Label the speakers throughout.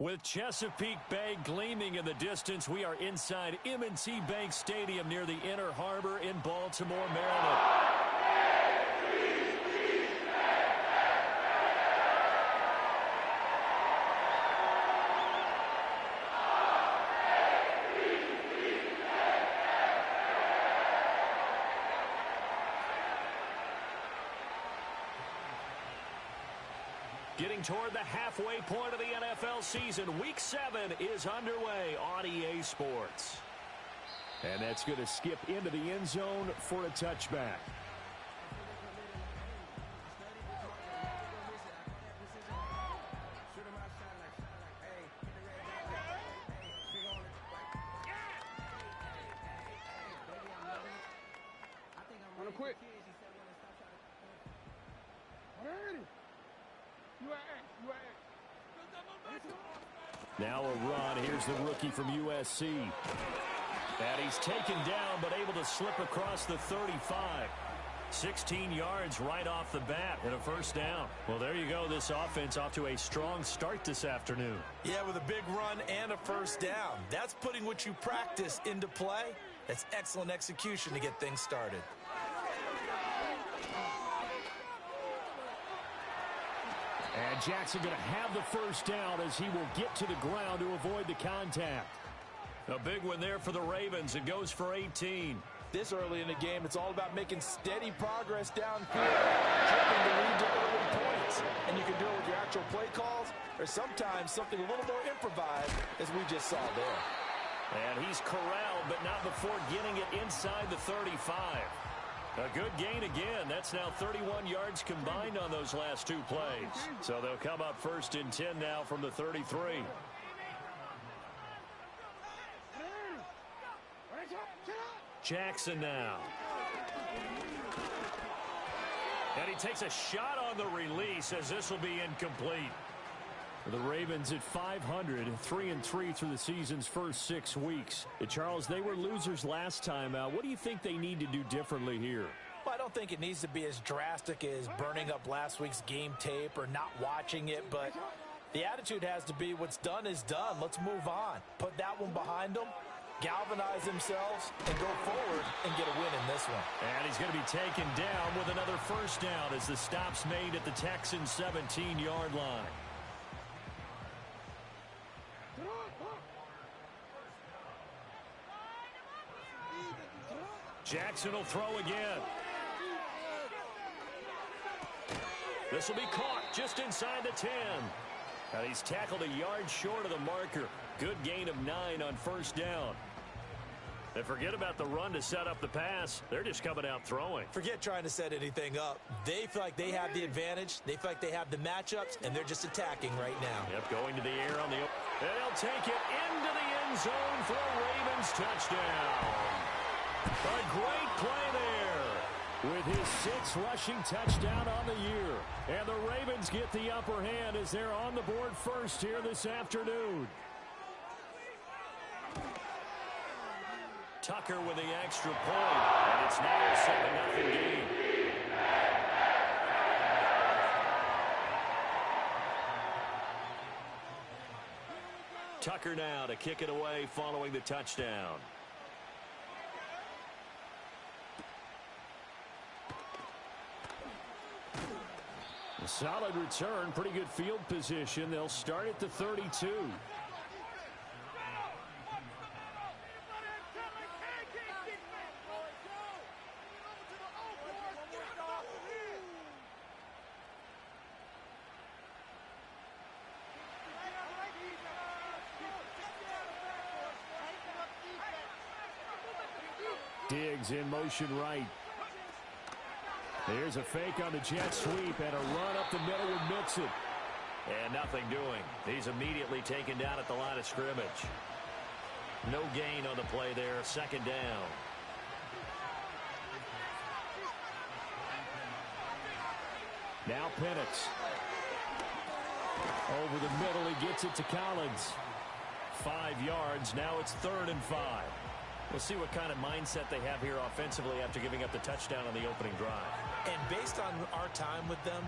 Speaker 1: With Chesapeake Bay gleaming in the distance, we are inside M&T Bank Stadium near the Inner Harbor in Baltimore, Maryland. Getting toward the halfway point of the NFL season. Week 7 is underway on EA Sports. And that's going to skip into the end zone for a touchback.
Speaker 2: Quick.
Speaker 1: Now a run. Here's the rookie from USC. And he's taken down but able to slip across the 35. 16 yards right off the bat and a first down. Well, there you go. This offense off to a strong start this afternoon.
Speaker 3: Yeah, with a big run and a first down. That's putting what you practice into play. That's excellent execution to get things started.
Speaker 1: And Jackson going to have the first down as he will get to the ground to avoid the contact. A big one there for the Ravens. It goes for 18.
Speaker 3: This early in the game, it's all about making steady progress downfield, dribbling the lead to early points. And you can do it with your actual play calls or sometimes something a little more improvised, as we just saw there.
Speaker 1: And he's corralled, but not before getting it inside the 35. A good gain again. That's now 31 yards combined on those last two plays. So they'll come up first and 10 now from the 33. Jackson now. And he takes a shot on the release as this will be incomplete. The Ravens at 500, 3-3 through the season's first 6 weeks. Charles, they were losers last time out. What do you think they need to do differently here?
Speaker 3: Well, I don't think it needs to be as drastic as burning up last week's game tape or not watching it, but the attitude has to be what's done is done. Let's move on. Put that one behind them, galvanize themselves, and go forward and get a win in this one.
Speaker 1: And he's going to be taken down with another first down as the stop's made at the Texans' 17-yard line. Jackson will throw again. This will be caught just inside the 10. And he's tackled a yard short of the marker. Good gain of 9 on first down. And forget about the run to set up the pass. They're just coming out throwing.
Speaker 3: Forget trying to set anything up. They feel like they have the advantage. They feel like they have the matchups, and they're just attacking right now.
Speaker 1: Yep, going to the air on the... And they'll take it into the end zone for a Ravens touchdown. A great play there with his 6th rushing touchdown on the year. And the Ravens get the upper hand as they're on the board first here this afternoon. Tucker with the extra point, and it's now a 7-0 game. Tucker now to kick it away following the touchdown. A solid return, pretty good field position. They'll start at the 32. Diggs in motion right. There's a fake on the jet sweep and a run up the middle with Mixon. And nothing doing. He's immediately taken down at the line of scrimmage. No gain on the play there. Second down. Now Penix. Over the middle, he gets it to Collins. 5 yards. Now it's 3rd and 5. We'll see what kind of mindset they have here offensively after giving up the touchdown on the opening drive.
Speaker 3: And based on our time with them,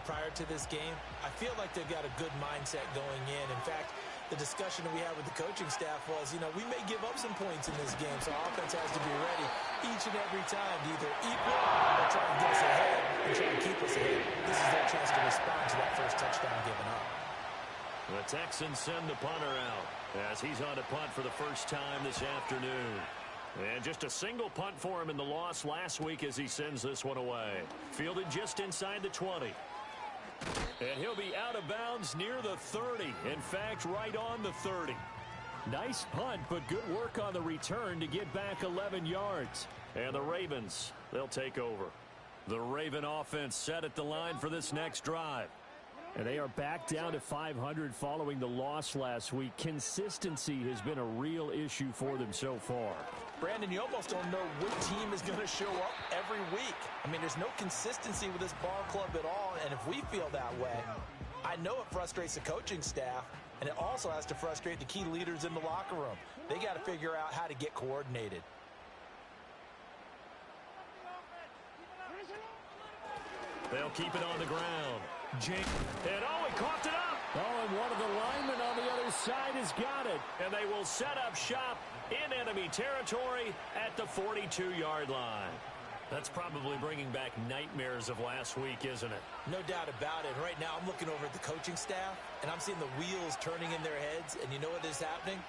Speaker 3: prior to this game, I feel like they've got a good mindset going in. In fact, the discussion that we had with the coaching staff was, we may give up some points in this game, so our offense has to be ready each and every time to either equal or try and get us ahead and try and keep us ahead. This is their chance to respond to that first touchdown given up.
Speaker 1: The Texans send the punter out as he's on to punt for the first time this afternoon. And just a single punt for him in the loss last week as he sends this one away. Fielded just inside the 20. And he'll be out of bounds near the 30. In fact, right on the 30. Nice punt, but good work on the return to get back 11 yards. And the Ravens, they'll take over. The Raven offense set at the line for this next drive. And they are back down to 500 following the loss last week. Consistency has been a real issue for them so far.
Speaker 3: Brandon, you almost don't know what team is going to show up every week. I mean, there's no consistency with this ball club at all, and if we feel that way, I know it frustrates the coaching staff, and it also has to frustrate the key leaders in the locker room. They got to figure out how to get coordinated.
Speaker 1: They'll keep it on the ground. And he coughed it up. Oh, and one of the linemen on the other side has got it. And they will set up shop in enemy territory at the 42-yard line. That's probably bringing back nightmares of last week, isn't it?
Speaker 3: No doubt about it. Right now, I'm looking over at the coaching staff, and I'm seeing the wheels turning in their heads. And you know what is happening?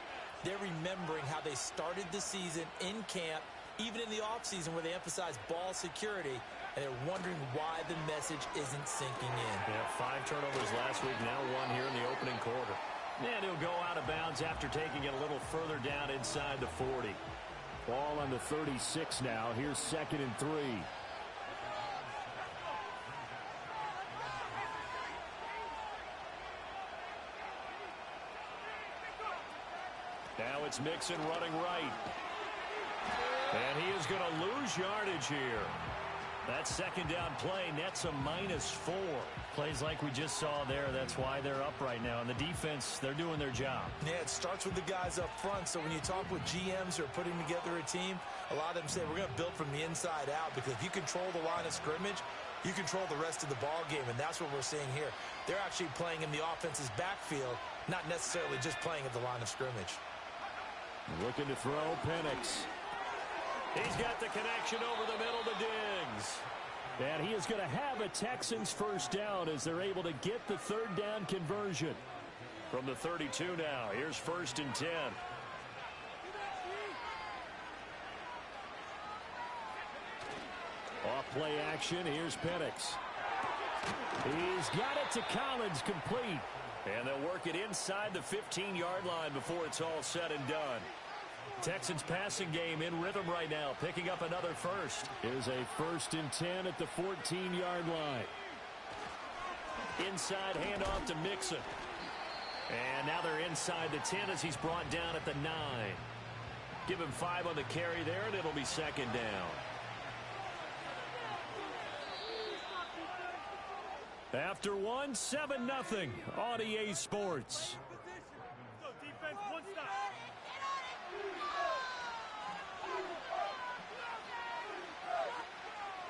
Speaker 3: They're remembering how they started the season in camp, even in the offseason where they emphasized ball security, and they're wondering why the message isn't sinking in.
Speaker 1: Yeah, 5 turnovers last week, now 1 here in the opening quarter. And he'll go out of bounds after taking it a little further down inside the 40. Ball on the 36 now. Here's 2nd and 3. Now it's Mixon running right. And he is going to lose yardage here. That 2nd down play nets a -4. Plays like we just saw there. That's why they're up right now. And the defense, they're doing their job.
Speaker 3: Yeah, it starts with the guys up front. So when you talk with GMs who are putting together a team, a lot of them say we're going to build from the inside out, because if you control the line of scrimmage, you control the rest of the ball game. And that's what we're seeing here. They're actually playing in the offense's backfield, not necessarily just playing at the line of scrimmage.
Speaker 1: Looking to throw, Penix. He's got the connection over the middle to Diggs. And he is going to have a Texans first down as they're able to get the 3rd down conversion. From the 32 now, here's 1st and 10. Off play action, here's Penix. He's got it to Collins, complete. And they'll work it inside the 15-yard line before it's all said and done. Texans passing game in rhythm right now, picking up another first. Here's a 1st and 10 at the 14-yard line. Inside handoff to Mixon. And now they're inside the 10 as he's brought down at the 9. Give him 5 on the carry there, and it'll be 2nd down. After 1, 7-0 on EA Sports.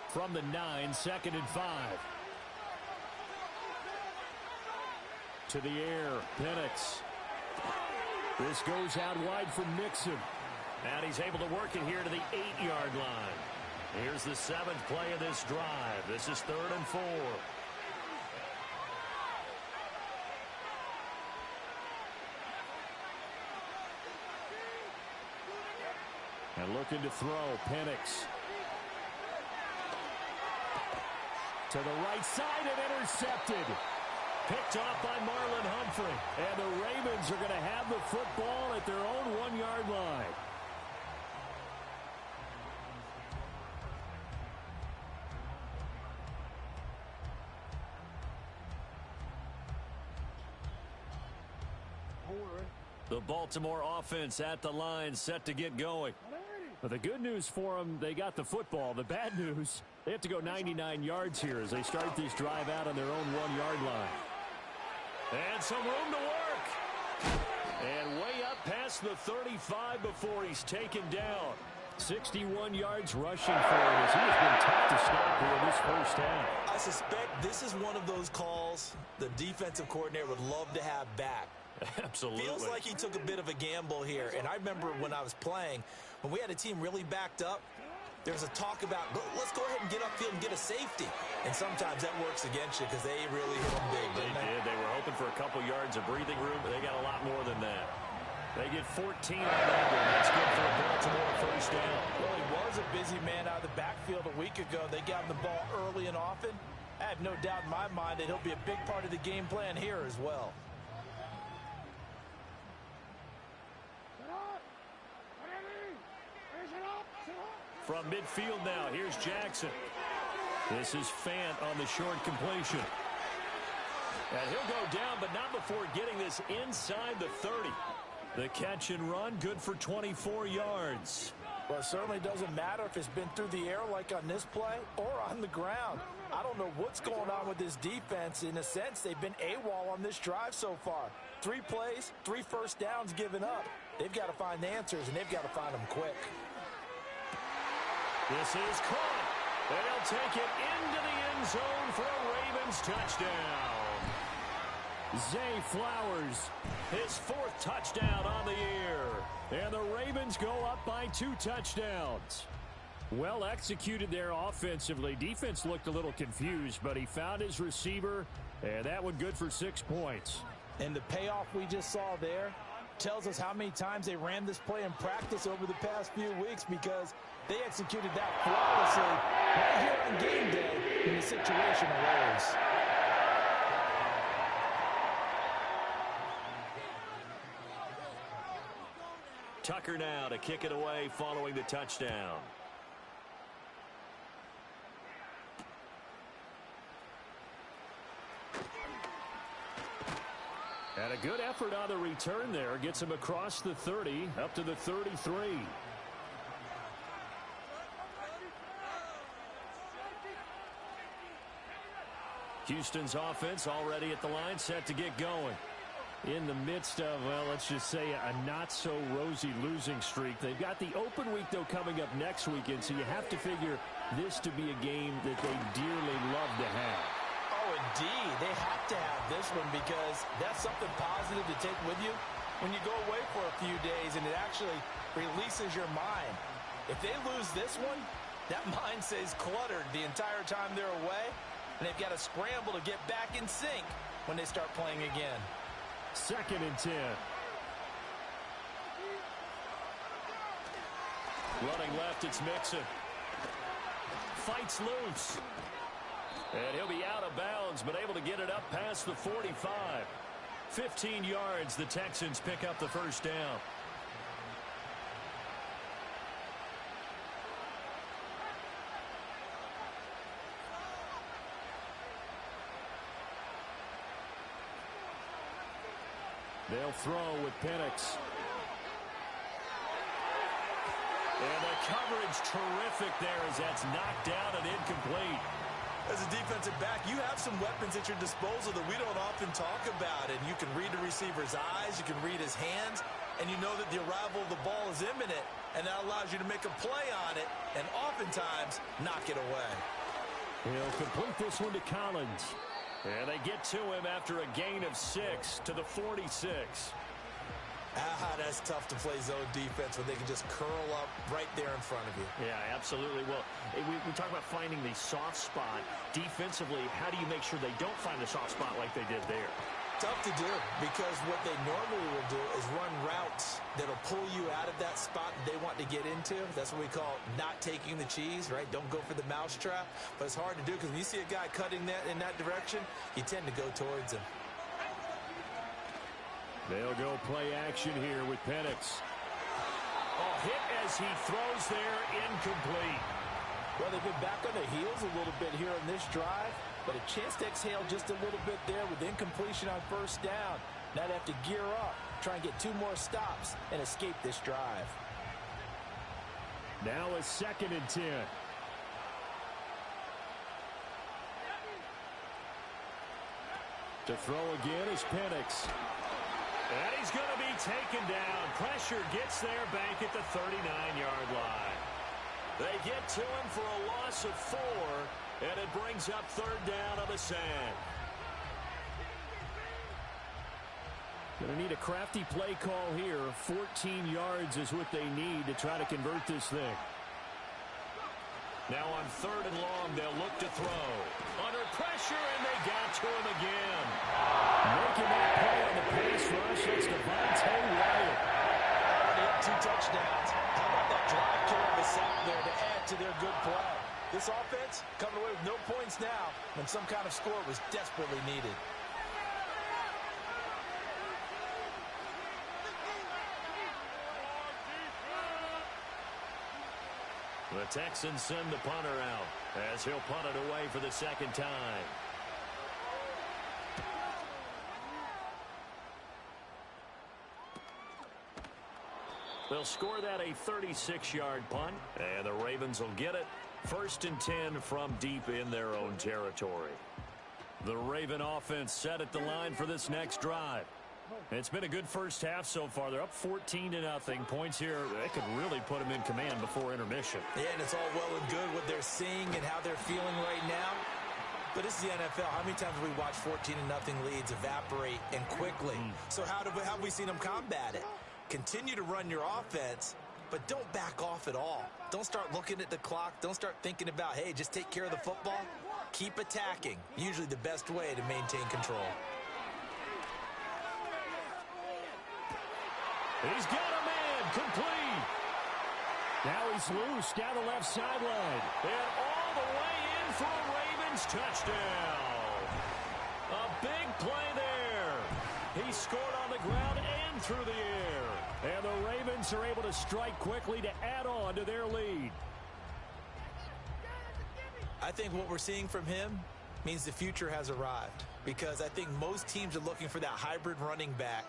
Speaker 1: From the 9, 2nd and 5. To the air, Penix. This goes out wide for Mixon. And he's able to work it here to the 8-yard line. Here's the 7th play of this drive. This is 3rd and 4. And looking to throw, Penix. To the right side and intercepted. Picked off by Marlon Humphrey. And the Ravens are going to have the football at their own 1-yard line. The Baltimore offense at the line, set to get going. But the good news for them, they got the football. The bad news, they have to go 99 yards here as they start this drive out on their own 1-yard line. And some room to work. And way up past the 35 before he's taken down. 61 yards rushing for him as he has been tough to stop here in this first half.
Speaker 3: I suspect this is one of those calls the defensive coordinator would love to have back.
Speaker 1: Absolutely.
Speaker 3: Feels like he took a bit of a gamble here. And I remember when I was playing, when we had a team really backed up, there was a talk about, let's go ahead and get upfield and get a safety. And sometimes that works against you because they really hit them big.
Speaker 1: They did. They were hoping for a couple yards of breathing room, but they got a lot more than that. They get 14 on that one. That's good for a Baltimore first down.
Speaker 3: Well, he was a busy man out of the backfield a week ago. They got him the ball early and often. I have no doubt in my mind that he'll be a big part of the game plan here as well.
Speaker 1: From midfield now, here's Jackson. This is Fant on the short completion. And he'll go down, but not before getting this inside the 30. The catch and run, good for 24 yards.
Speaker 3: Well, it certainly doesn't matter if it's been through the air like on this play or on the ground. I don't know what's going on with this defense. In a sense, they've been AWOL on this drive so far. 3 plays, 3 first downs given up. They've got to find the answers, and they've got to find them quick.
Speaker 1: This is caught. They'll take it into the end zone for a Ravens touchdown. Zay Flowers, his 4th touchdown on the year. And the Ravens go up by 2 touchdowns. Well executed there offensively. Defense looked a little confused, but he found his receiver, and that one good for 6 points.
Speaker 3: And the payoff we just saw there tells us how many times they ran this play in practice over the past few weeks, because they executed that flawlessly right here on game day when the situation arose.
Speaker 1: Tucker now to kick it away following the touchdown. And a good effort on the return there. Gets him across the 30, up to the 33. Houston's offense already at the line, set to get going. In the midst of, well, let's just say a not-so-rosy losing streak. They've got the open week, though, coming up next weekend, so you have to figure this to be a game that they dearly love to have.
Speaker 3: Oh, indeed. They have to have this one because that's something positive to take with you when you go away for a few days, and it actually releases your mind. If they lose this one, that mind stays cluttered the entire time they're away, and they've got to scramble to get back in sync when they start playing again.
Speaker 1: 2nd and 10. Running left, it's Mixon. Fights loose. And he'll be out of bounds, but able to get it up past the 45. 15 yards, the Texans pick up the first down. They'll throw with Penix. And the coverage terrific there as that's knocked down and incomplete.
Speaker 3: As a defensive back, you have some weapons at your disposal that we don't often talk about. And you can read the receiver's eyes, you can read his hands, and you know that the arrival of the ball is imminent. And that allows you to make a play on it and oftentimes knock it away.
Speaker 1: He'll complete this one to Collins. And they get to him after a gain of 6 to the 46.
Speaker 3: That's tough to play zone defense when they can just curl up right there in front of you.
Speaker 1: Yeah, absolutely. Well, we talk about finding the soft spot. Defensively, how do you make sure they don't find the soft spot like they did there?
Speaker 3: Tough to do, because what they normally will do is run routes that'll pull you out of that spot that they want to get into. That's what we call not taking the cheese, right? Don't go for the mousetrap. But it's hard to do because when you see a guy cutting that in that direction, you tend to go towards him.
Speaker 1: They'll go play action here with Penix. Oh, hit as he throws there, incomplete.
Speaker 3: Well, they've been back on their heels a little bit here on this drive, but a chance to exhale just a little bit there with incompletion on first down. Now they have to gear up, try and get 2 more stops, and escape this drive.
Speaker 1: Now a 2nd and 10. To throw again is Penix. And he's going to be taken down. Pressure gets there, bank at the 39-yard line. They get to him for a loss of 4, and it brings up 3rd down on the sand. Going to need a crafty play call here. 14 yards is what they need to try to convert this thing. Now on 3rd and long, they'll look to throw. Under pressure, and they got to him again. Making that play on the pass rush, it's Devontae Wyatt.
Speaker 3: Already up 2 touchdowns. How about that drive kill of a sack there to add to their good play? This offense coming away with no points now when some kind of score was desperately needed.
Speaker 1: The Texans send the punter out as he'll punt it away for the 2nd time. They'll score that a 36-yard punt, and the Ravens will get it. 1st and 10 from deep in their own territory. The Raven offense set at the line for this next drive. It's been a good first half so far. They're up 14-0. Points here, they could really put them in command before intermission.
Speaker 3: Yeah, and it's all well and good what they're seeing and how they're feeling right now. But this is the NFL. How many times have we watched 14-0 leads evaporate and quickly? So how have we seen them combat it? Continue to run your offense, but don't back off at all. Don't start looking at the clock. Don't start thinking about, hey, just take care of the football. Keep attacking. Usually the best way to maintain control.
Speaker 1: He's got a man complete. Now he's loose down the left sideline. And all the way in for a Ravens touchdown. A big play there. He scored on the ground and through the air. And the Ravens are able to strike quickly to add on to their lead.
Speaker 3: I think what we're seeing from him means the future has arrived, because I think most teams are looking for that hybrid running back.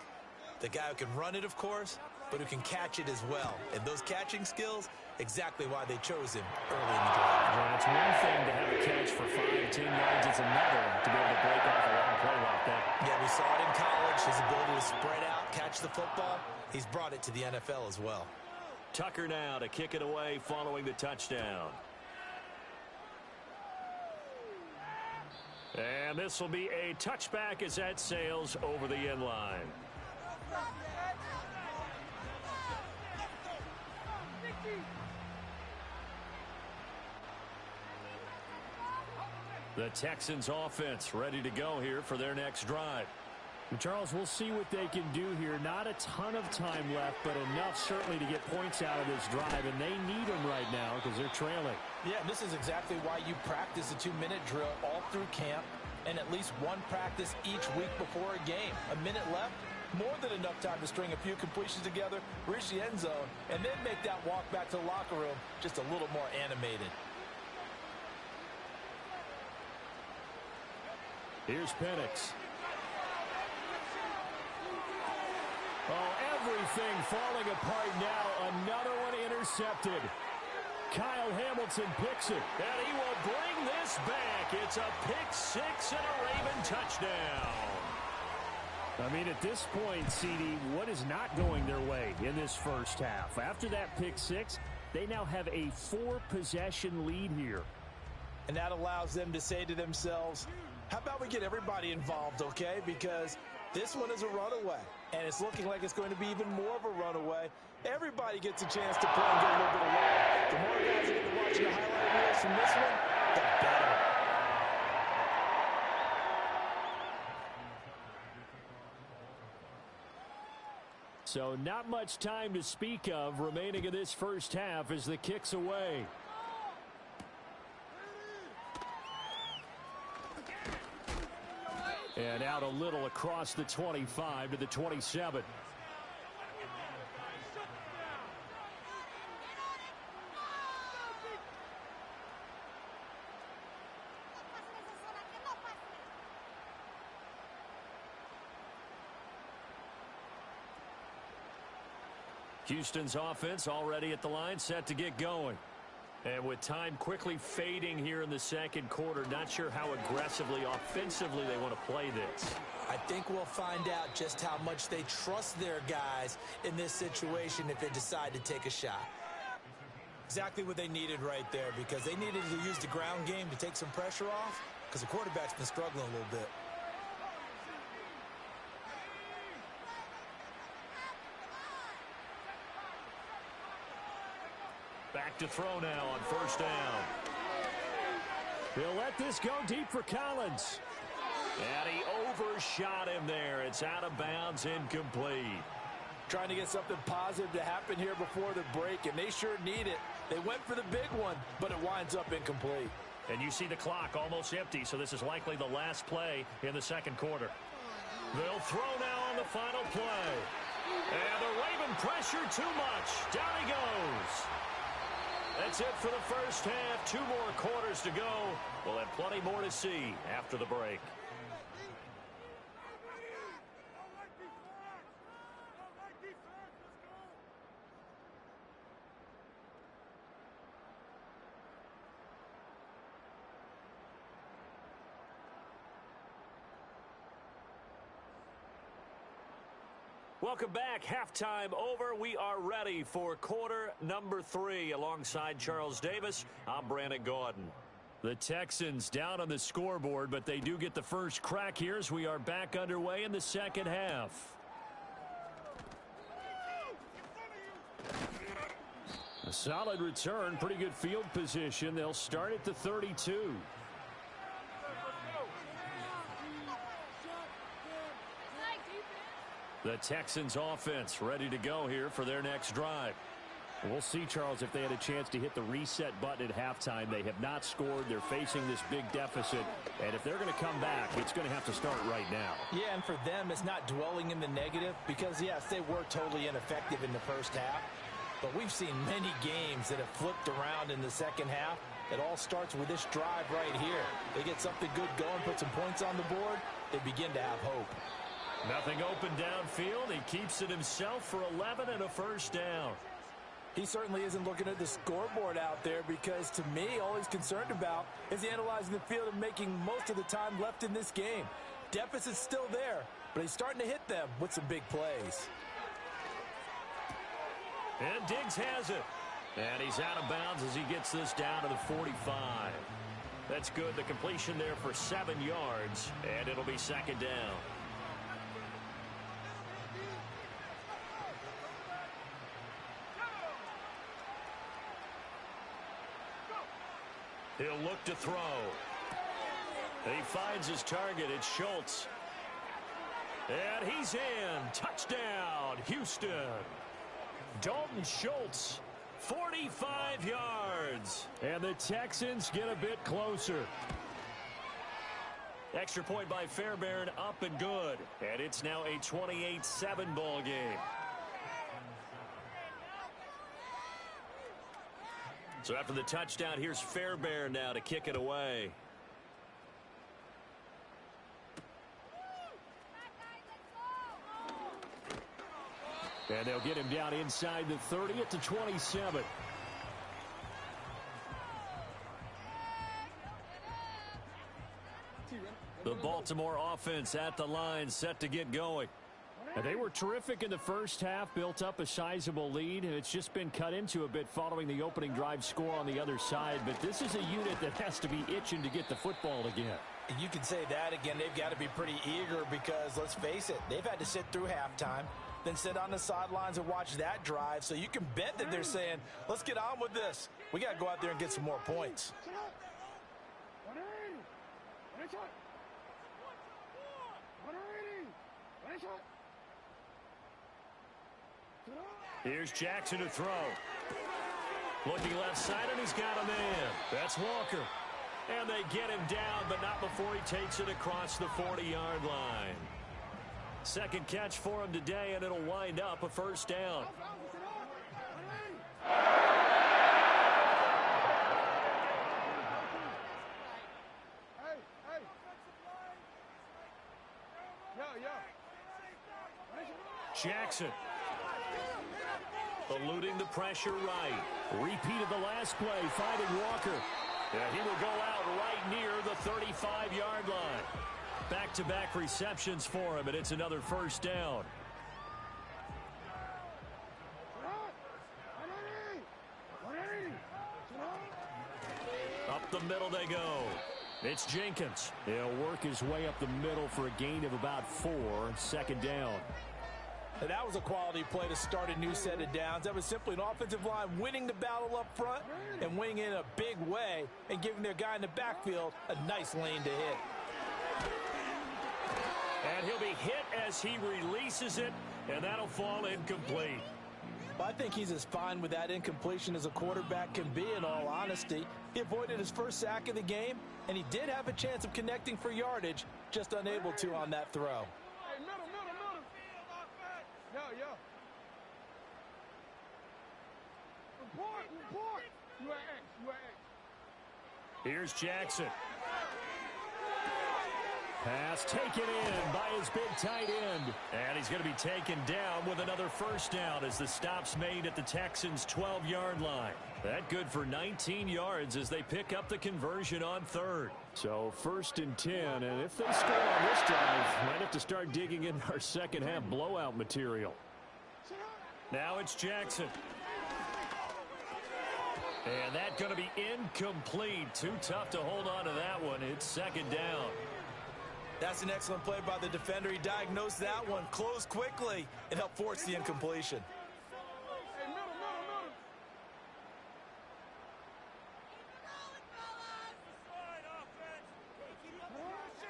Speaker 3: The guy who can run it, of course, but who can catch it as well. And those catching skills, exactly why they chose him early in the draft.
Speaker 1: Well, it's one thing to have a catch for 5-10 yards. It's another to be able to break off a long play like that.
Speaker 3: Yeah, we saw it in college, his ability to spread out, catch the football. He's brought it to the NFL as well.
Speaker 1: Tucker now to kick it away following the touchdown. And this will be a touchback as that sails over the end line. The Texans offense ready to go here for their next drive. And Charles, we'll see what they can do here. Not a ton of time left, but enough certainly to get points out of this drive, and they need them right now because they're trailing.
Speaker 3: Yeah, and this is exactly why you practice a 2-minute drill all through camp and at least one practice each week before a game. A minute left, more than enough time to string a few completions together, reach the end zone, and then make that walk back to the locker room just a little more animated.
Speaker 1: Here's Penix. Oh, everything falling apart now. Another one intercepted. Kyle Hamilton picks it, and he will bring this back. It's a pick-6 and a Raven touchdown. I mean, at this point, CD, what is not going their way in this first half? After that pick-6, they now have a 4-possession lead here.
Speaker 3: And that allows them to say to themselves, how about we get everybody involved, okay? Because this one is a runaway, and it's looking like it's going to be even more of a runaway. Everybody gets a chance to play and get a little bit of love. The more guys that get to watching the highlight reels from this one, the better.
Speaker 1: So not much time to speak of remaining in this first half as the kick's away. And out a little across the 25 to the 27. Houston's offense already at the line, set to get going. And with time quickly fading here in the second quarter, not sure how aggressively, offensively they want to play this.
Speaker 3: I think we'll find out just how much they trust their guys in this situation if they decide to take a shot. Exactly what they needed right there, because they needed to use the ground game to take some pressure off, because the quarterback's been struggling a little bit.
Speaker 1: Back to throw now on first down. He'll let this go deep for Collins. And he overshot him there. It's out of bounds, incomplete.
Speaker 3: Trying to get something positive to happen here before the break, and they sure need it. They went for the big one, but it winds up incomplete.
Speaker 1: And you see the clock almost empty, so this is likely the last play in the second quarter. They'll throw now on the final play. And the Raven pressure too much. Down he goes. That's it for the first half. 2 more quarters to go. We'll have plenty more to see after the break. Welcome back. Halftime over. We are ready for quarter number 3. Alongside Charles Davis, I'm Brandon Gaudin. The Texans down on the scoreboard, but they do get the first crack here as we are back underway in the second half. A solid return, pretty good field position. They'll start at the 32. The Texans offense ready to go here for their next drive. We'll see, Charles, if they had a chance to hit the reset button at halftime. They have not scored. They're facing this big deficit. And if they're going to come back, it's going to have to start right now. Yeah, and for them, it's not dwelling in the negative because, yes, they were totally ineffective in the first half. But we've seen many games that have flipped around in the second half. It all starts with this drive right here. They get something good going, put some points on the board, they begin to have hope. Nothing open downfield. He keeps it himself for 11 and a first down. He certainly isn't looking at the scoreboard out there because, to me, all he's concerned about is analyzing the field and making most of the time left in this game. Deficit's still there, but he's starting to hit them with some big plays. And Diggs has it. And he's out of bounds as he gets this down to the 45. That's good. The completion there for 7 yards, and it'll be second down. He'll look to throw. He finds his target. It's Schultz. And he's in. Touchdown, Houston. Dalton Schultz, 45 yards. And the Texans get a bit closer. Extra point by Fairbairn, up and good. And it's now a 28-7 ball game. So after the touchdown, here's Fairbairn now to kick it away. And they'll get him down inside the 30 at the 27. The Baltimore offense at the line, set to get going. And they were terrific in the first half, built up a sizable lead, and it's just been cut into a bit following the opening drive score on the other side. But this is a unit that has to be itching to get the football again. You can say that again. They've got to be pretty eager because, let's face it, they've had to sit through halftime, then sit on the sidelines and watch that drive. So you can bet that they're saying, let's get on with this. We got to go out there and get some more points. Here's Jackson to throw. Looking left side, and he's got a man. That's Walker. And they get him down, but not before he takes it across the 40-yard line. Second catch for him today, and it'll wind up a first down. Jackson. Eluding the pressure right. Repeat of the last play, finding Walker. And he will go out right near the 35-yard line. Back-to-back receptions for him, and it's another first down. Up the middle they go. It's Jenkins. He'll work his way up the middle for a gain of about 4. Second down.
Speaker 3: And that was a quality play to start a new set of downs. That was simply an offensive line winning the battle up front and winning in a big way and giving their guy in the backfield a nice lane to hit.
Speaker 1: And he'll be hit as he releases it, and that'll fall incomplete.
Speaker 3: Well, I think he's as fine with that incompletion as a quarterback can be, in all honesty. He avoided his first sack of the game, and he did have a chance of connecting for yardage, just unable to on that throw.
Speaker 2: Hey, middle. Yo. Report. You at X.
Speaker 1: Here's Jackson. Pass taken in by his big tight end. And he's going to be taken down with another first down as the stop's made at the Texans' 12-yard line. That good for 19 yards as they pick up the conversion on third. So 1st and 10, and if they score on this drive, might have to start digging in our second half blowout material. Now it's Jackson. And that's going to be incomplete. Too tough to hold on to that one. It's 2nd down.
Speaker 3: That's an excellent play by the defender. He diagnosed that one, closed quickly, and helped force the incompletion.
Speaker 2: Hey, middle.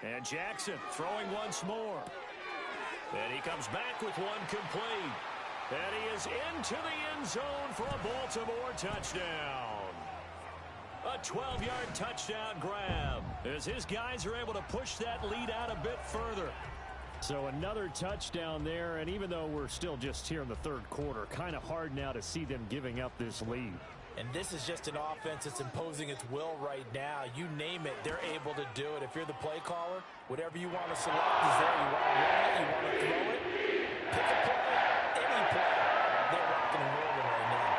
Speaker 1: And Jackson throwing once more. And he comes back with one complete. And he is into the end zone for a Baltimore touchdown. A 12-yard touchdown grab as his guys are able to push that lead out a bit further. So another touchdown there, and even though we're still just here in the 3rd quarter, kind of hard now to see them giving up this lead.
Speaker 3: And this is just an offense that's imposing its will right now. You name it, they're able to do it. If you're the play caller, whatever you want to select is there. You want to run it, you want to throw it, pick a play, any play. They're rocking and rolling right now.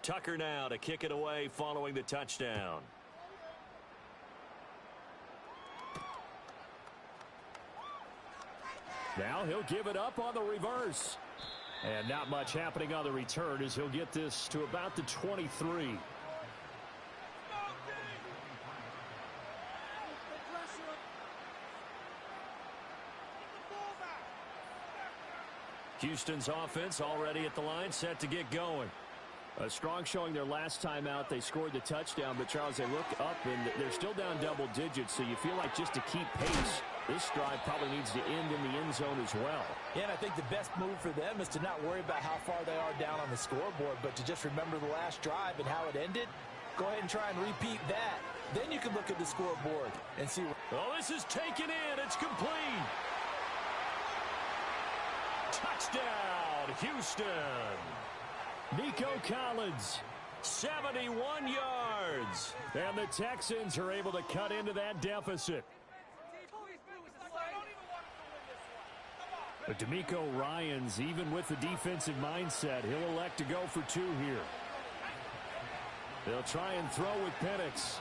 Speaker 1: Tucker now to kick it away following the touchdown. Now he'll give it up on the reverse. And not much happening on the return as he'll get this to about the 23. Houston's offense already at the line, set to get going. A strong showing their last time out. They scored the touchdown, but Charles, they look up and they're still down double digits, so you feel like just to keep pace, this drive probably needs to end in the end zone as well.
Speaker 3: Yeah, and I think the best move for them is to not worry about how far they are down on the scoreboard, but to just remember the last drive and how it ended. Go ahead and try and repeat that. Then you can look at the scoreboard and see.
Speaker 1: Oh, this is taken in. It's complete. Touchdown, Houston. Nico Collins, 71 yards. And the Texans are able to cut into that deficit. But D'Amico Ryans, even with the defensive mindset, he'll elect to go for 2 here. They'll try and throw with Penix.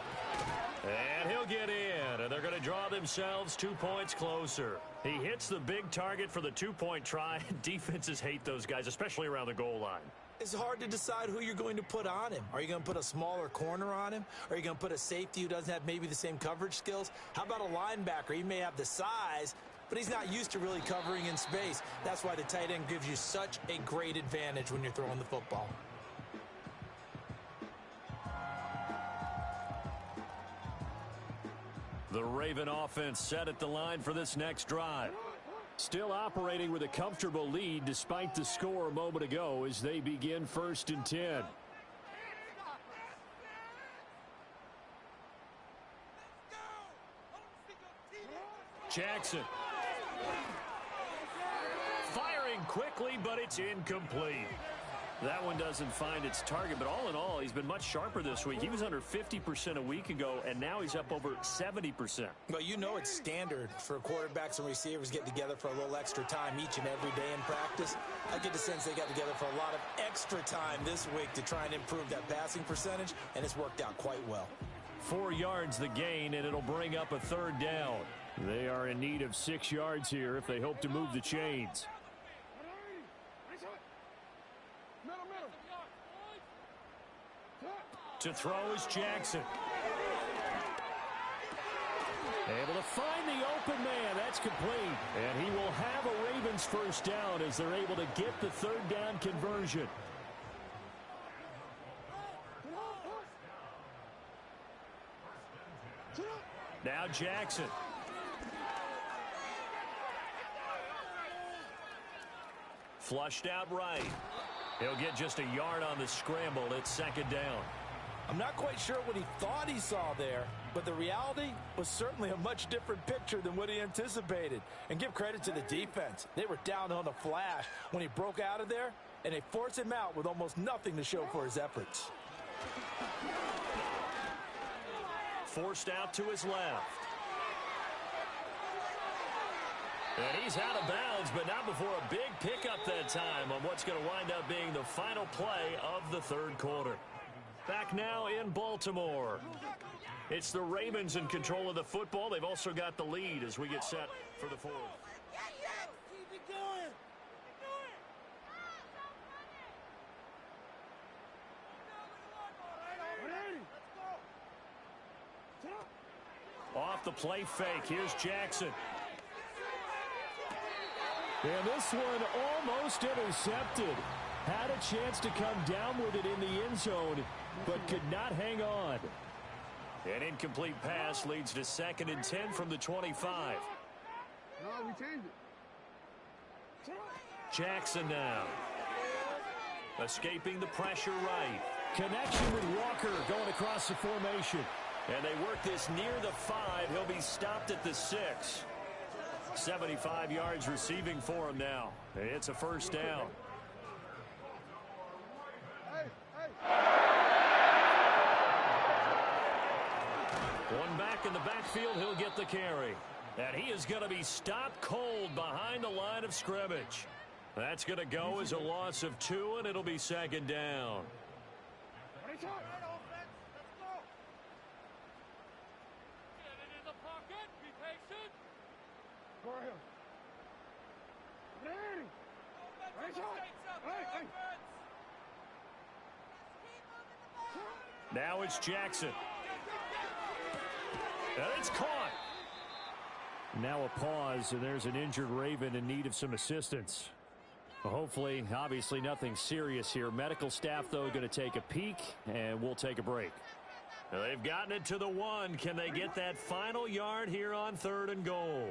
Speaker 1: And he'll get in, and they're going to draw themselves 2 points closer. He hits the big target for the 2-point try. Defenses hate those guys, especially around the goal line.
Speaker 3: It's hard to decide who you're going to put on him. Are you going to put a smaller corner on him? Are you going to put a safety who doesn't have maybe the same coverage skills? How about a linebacker? He may have the size, but he's not used to really covering in space. That's why the tight end gives you such a great advantage when you're throwing the football.
Speaker 1: The Raven offense set at the line for this next drive. Still operating with a comfortable lead despite the score a moment ago as they begin 1st and 10. Jackson. Firing quickly, but it's incomplete. That one doesn't find its target, but all in all, he's been much sharper this week. He was under 50% a week ago, and now he's up over 70%.
Speaker 3: Well, you know it's standard for quarterbacks and receivers getting together for a little extra time each and every day in practice. I get the sense they got together for a lot of extra time this week to try and improve that passing percentage, and it's worked out quite well.
Speaker 1: 4 yards the gain, and it'll bring up a 3rd down. They are in need of 6 yards here if they hope to move the chains. To throw is Jackson. Able to That's complete. And he will have a Ravens first down as they're able to get the third down conversion. Now Jackson. Flushed out right. He'll get just a yard on the scramble. It's second down.
Speaker 3: I'm not quite sure what he thought he saw there, but the reality was certainly a much different picture than what he anticipated. And give credit to the defense. They were down on the flash when he broke out of there, and they forced him out with almost nothing to show for his efforts.
Speaker 1: Forced out to his left. And he's out of bounds, but not before a big pickup that time on what's going to wind up being the final play of the third quarter. Back now in Baltimore. It's the Ravens in control of the football. They've also got the lead as we get set for the fourth. Off the play fake. Here's Jackson. And this one almost intercepted. Had a chance to come down with it in the end zone, but could not hang on. An incomplete pass leads to 2nd and 10 from the 25.
Speaker 2: No, we changed it.
Speaker 1: Jackson now. Escaping the pressure right. Connection with Walker going across the formation. And they work this near the 5. He'll be stopped at the 6. 75 yards receiving for him now. It's a first down. One back in the backfield, he'll get the carry. And he is going to be stopped cold behind the line of scrimmage. That's going to go as a loss of 2, and it'll be second down. Now it's Jackson. And it's caught. Now a pause, and there's an injured Raven in need of some assistance. Well, hopefully, obviously nothing serious here. Medical staff, though, going to take a peek, and we'll take a break. They've gotten it to the 1. Can they get that final yard here on 3rd and goal?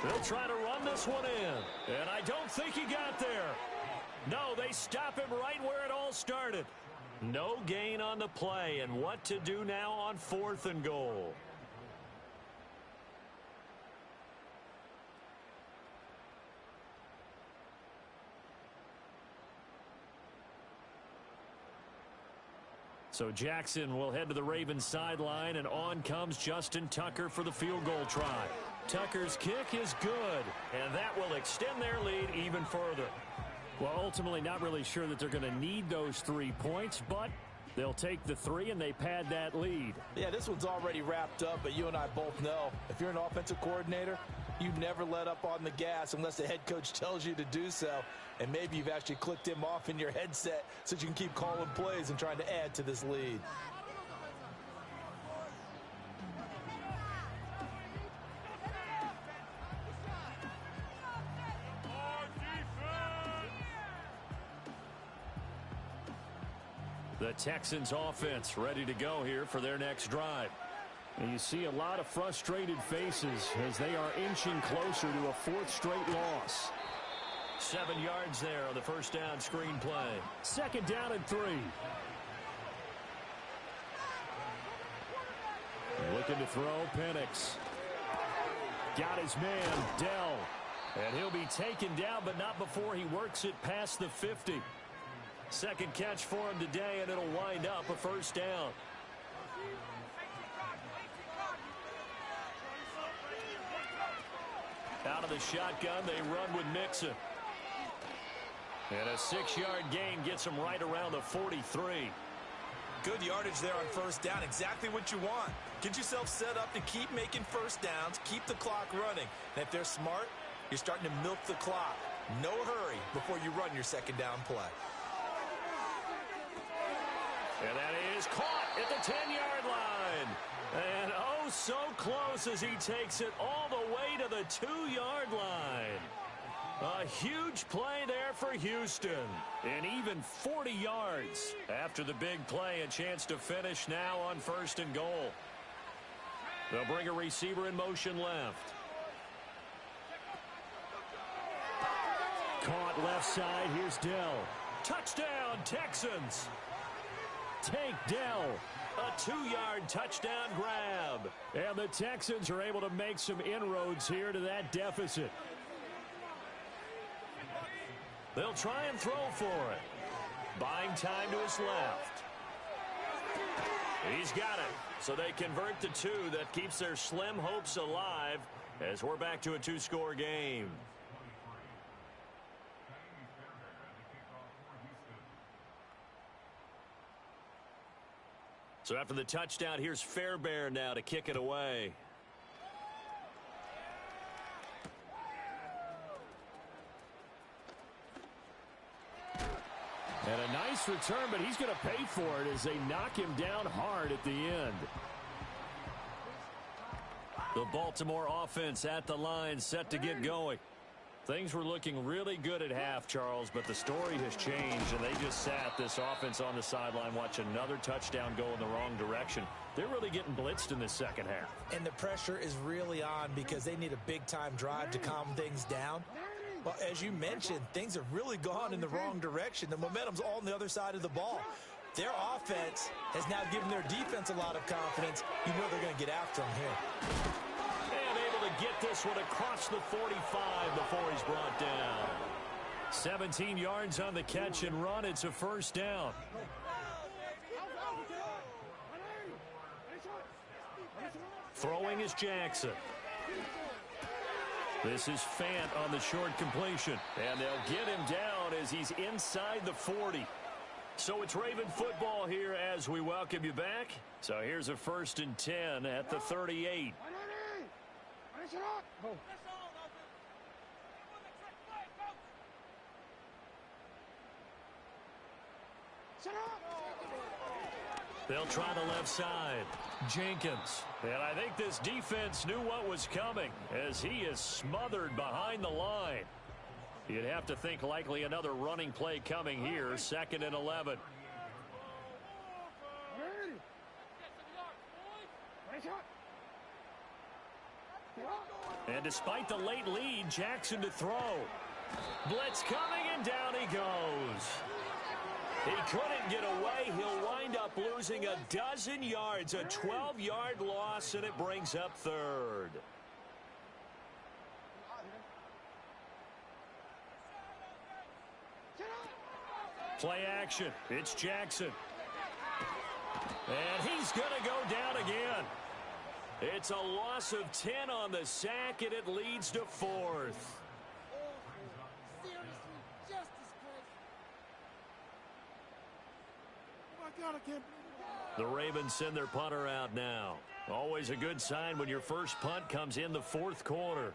Speaker 1: They'll try to run this one in. And I don't think he got there. No, they stop him right where it all started. No gain on the play. And what to do now on 4th and goal? So Jackson will head to the Ravens sideline, and on comes Justin Tucker for the field goal try. Tucker's kick is good, and that will extend their lead even further. Well, ultimately not really sure that they're going to need those 3 points, but they'll take the 3 and they pad that lead.
Speaker 3: Yeah, this one's already wrapped up, but you and I both know if you're an offensive coordinator, you never let up on the gas unless the head coach tells you to do so. And maybe you've actually clicked him off in your headset so you can keep calling plays and trying to add to this lead.
Speaker 1: The Texans offense ready to go here for their next drive. And you see a lot of frustrated faces as they are inching closer to a 4th straight loss. 7 yards there on the first down screen play. 2nd down and 3. Looking to throw, Penix. Got his man, Dell. And he'll be taken down, but not before he works it past the 50. Second catch for him today, and it'll wind up a first down. Out of the shotgun, they run with Mixon. And a 6-yard gain gets him right around the 43.
Speaker 3: Good yardage there on first down. Exactly what you want. Get yourself set up to keep making first downs, keep the clock running. And if they're smart, you're starting to milk the clock. No hurry before you run your second down play. And that is caught at the 10-yard line. And oh,
Speaker 1: so close as he takes it all the way to the 2-yard line. A huge play there for Houston. And even 40 yards after the big play. A chance to finish now on 1st and goal. They'll bring a receiver in motion left. Caught left side. Here's Dell. Touchdown, Texans. Tank Dell. A 2-yard touchdown grab. And the Texans are able to make some inroads here to that deficit. They'll try and throw for it. Buying time to his left. He's got it. So they convert the 2. That keeps their slim hopes alive as we're back to a 2-score game. So after the touchdown, here's Fairbairn now to kick it away. And a nice return, but he's going to pay for it as they knock him down hard at the end. The Baltimore offense at the line, set to get going. Things were looking really good at half, Charles, but the story has changed, and they just sat this offense on the sideline, watch another touchdown go in the wrong direction. They're really getting blitzed in the second half.
Speaker 3: And the pressure is really on because they need a big-time drive to calm things down. Well, as you mentioned, things have really gone in the wrong direction. The momentum's all on the other side of the ball. Their offense has now given their defense a lot of confidence. You know they're going to get after them here.
Speaker 1: And able to get this one across the 45 before he's brought down. 17 yards on the catch and run. It's a 1st down. Throwing is Jackson. This is Fant on the short completion. And they'll get him down as he's inside the 40. So it's Raven football here as we welcome you back. So here's a 1st and 10 at the 38. They'll try the left side. Jenkins. And I think this defense knew what was coming as he is smothered behind the line. You'd have to think likely another running play coming here. 2nd and 11. And despite the late lead, Jackson to throw. Blitz coming, and down he goes. He couldn't get away. He'll wind up losing a dozen yards, a 12-yard loss, and it brings up 3rd. Play action. It's Jackson. And he's going to go down again. It's a loss of 10 on the sack, and it leads to 4th. The Ravens send their punter out now. Always a good sign when your first punt comes in the 4th quarter.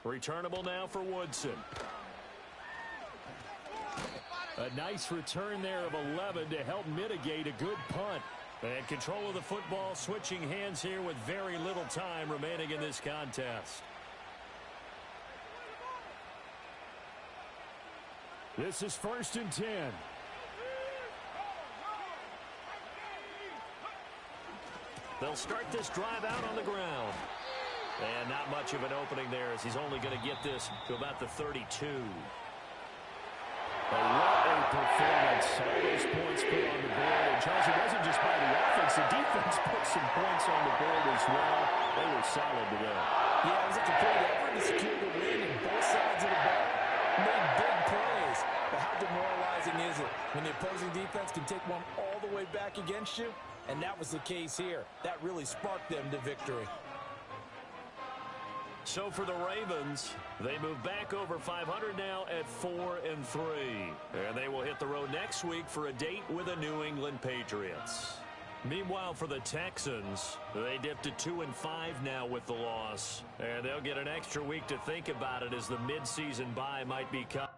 Speaker 1: Returnable now for Woodson. A nice return there of 11 to help mitigate a good punt. And control of the football switching hands here with very little time remaining in this contest. This is 1st and 10. They'll start this drive out on the ground. And not much of an opening there as he's only going to get this to about the 32. What a performance. All those points put on the board. And Charles, it wasn't just by the offense. The defense put some points on the board as well. They were solid today.
Speaker 3: Yeah, it was a complete effort to secure the win on both sides of the ball. Made big plays. But how demoralizing is it when the opposing defense can take one all the way back against you? And that was the case here. That really sparked them to victory.
Speaker 1: So for the Ravens, they move back over 500 now at 4-3. And they will hit the road next week for a date with the New England Patriots. Meanwhile, for the Texans, they dipped to 2-5 now with the loss. And they'll get an extra week to think about it as the midseason bye might be coming.